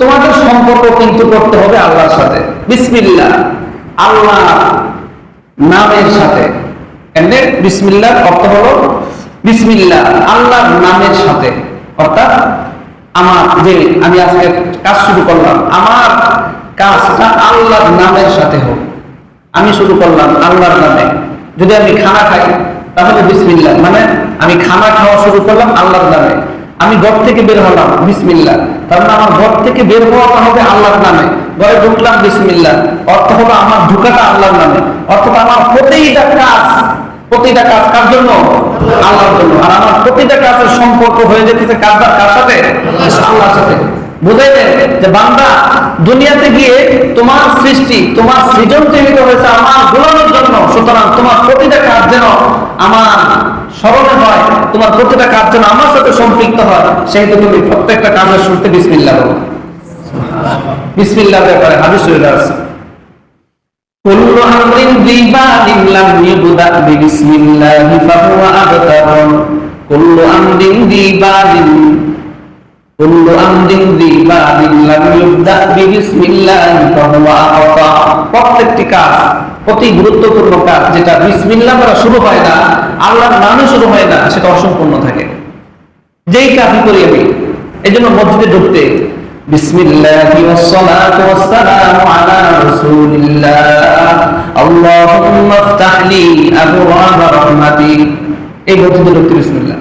তোমাদের সম্পর্ক কিন্তু করতে হবে আল্লাহর সাথে। বিসমিল্লাহ, আল্লাহ নামের সাথে। এন্ড বিসমিল্লাহর অর্থ হলো বিসমিল্লাহ আল্লাহর নামের সাথে, অর্থাৎ আমার যে আমি আজকে কাজ শুরু করলাম, আমার কাজটা আল্লাহর নামের সাথে হোক। আমি শুরু করলাম আল্লাহর নামে। যদি আমি খানা খাই তাহলে বিসমিল্লাহ, মানে আমি খানা খাওয়া শুরু করলাম আল্লাহর নামে। আমি ঘর থেকে বের হলাম বিসমিল্লাহ, তার মানে আমার ঘর থেকে বের হওয়াটা হবে আল্লাহর নামে। ঘরে ঢুকলাম বিসমিল্লাহ, অর্থ হলো আমার ঢুকাটা আল্লাহর নামে। অর্থাৎ আমার প্রতিটা কাজ কার জন্য? আল্লাহর জন্য। আর আমার প্রতিটা কাজের সম্পর্ক হয়ে যেতেছে কার সাথে? আল্লাহর সাথে। বুঝাইলে যে বান্দা দুনিয়াতে গিয়ে তোমার সৃষ্টি, তোমার সৃজন তৈরি হয়েছে আমার গোলামের জন্য। সুতরাং তোমার প্রতিটা কাজ যেন আমার স্মরণে হয়, তোমার প্রতিটা কাজ যেন আমার সাথে সম্পৃক্ত হয়, সেহেতু তুমি প্রত্যেকটা কাজের শুরুতে বিসমিল্লাহ বলো। বিসমিল্লাহর ব্যাপারে হাদিস রয়েছে আছে, কুল্লু আমরিন বিবাদিন লাম ইউবদা বিসমিল্লাহি ফাহুয়া আবতার। কুল্লু আমরিন বিবাদিন লাম ইউবদা বিসমিল্লাহি ফাহুয়া আবতার। প্রত্যেকটি কাজ, অতি গুরুত্বপূর্ণ কাজ যেটা বিসমিল্লাহ দ্বারা শুরু হয় না, আল্লাহর নামে শুরু হয় না, সেটা অসম্পূর্ণ থাকে। যেই কাজই করি আমি, এজন্য মসজিদে ঢুকতে বিসমিল্লাহি ওয়াসসালাতু ওয়াসসালামু আলা রাসূলিল্লাহ আল্লাহুম্মা ইফতাহ লি আবওয়াব রাহমাতিক, এই মসজিদে ঢুকতে বিসমিল্লাহ।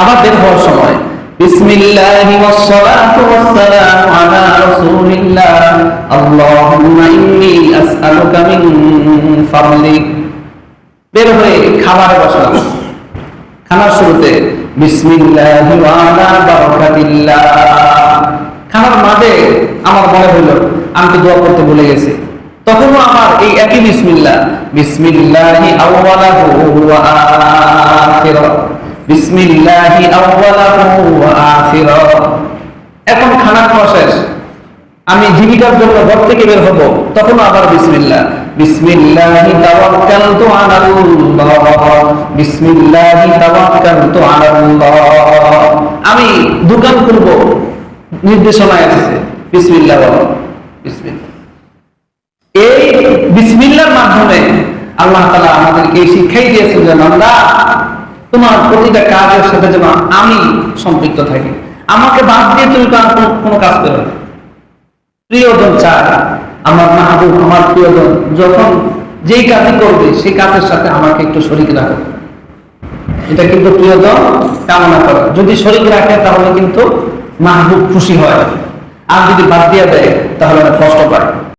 আবার বের হওয়ার সময় বিসমিল্লাহি ওয়াসসালাতু ওয়াসসালামু আলা রাসূলিল্লাহ আল্লাহুম্মা ইন্নী আসআলুকা মিন ফাদলিক। বের হয়ে খাবারে বসলাম, খানার শুরুতে বিসমিল্লাহি ওয়া আলা বারাকাতিল্লাহ। খানার মাঝে আমার মনে হলো আমি তো দোয়া করতে ভুলে গেছি, তখনও আমার এই একই বিসমিল্লাহ, বিসমিল্লাহি আউওয়ালাহু ওয়া আখিরাহু, বিসমিল্লাহি আউওয়ালাহু ওয়া আখিরাহু। এখন খানা খাওয়া শেষ, আমি জীবিকার জন্য ঘর থেকে বের হব, তখন আবার বিসমিল্লাহ, বিসমিল্লাহি তাওয়াক্কালতু আলাল্লাহ, বিসমিল্লাহি তাওয়াক্কালতু আলাল্লাহ। আমি দোকান খুলব, নির্দেশনায় আছে বিসমিল্লাহ বলো, বিসমিল্লাহ। এই বিসমিল্লাহর মাধ্যমে আল্লাহ তাআলা আমাদেরকে এই শিক্ষাই দিয়েছেন যে বান্দা, তোমার প্রতিটা কাজের সাথে যেন আমি সম্পৃক্ত থাকি, আমাকে বাদ দিয়ে তুমি কোনো কাজ করো না। প্রিয়জন চায়, আমার মাহবুব, আমার প্রিয়জন যখন যেই কাজই করবে সেই কাজের সাথে আমাকে একটু শরীক রাখো, এটা কিন্তু প্রিয়জন কামনা করে। যদি শরীক রাখে তাহলে কিন্তু মাহবুব খুশি হয়, আর যদি বাদ দিয়ে দেয় তাহলে কষ্ট পায়।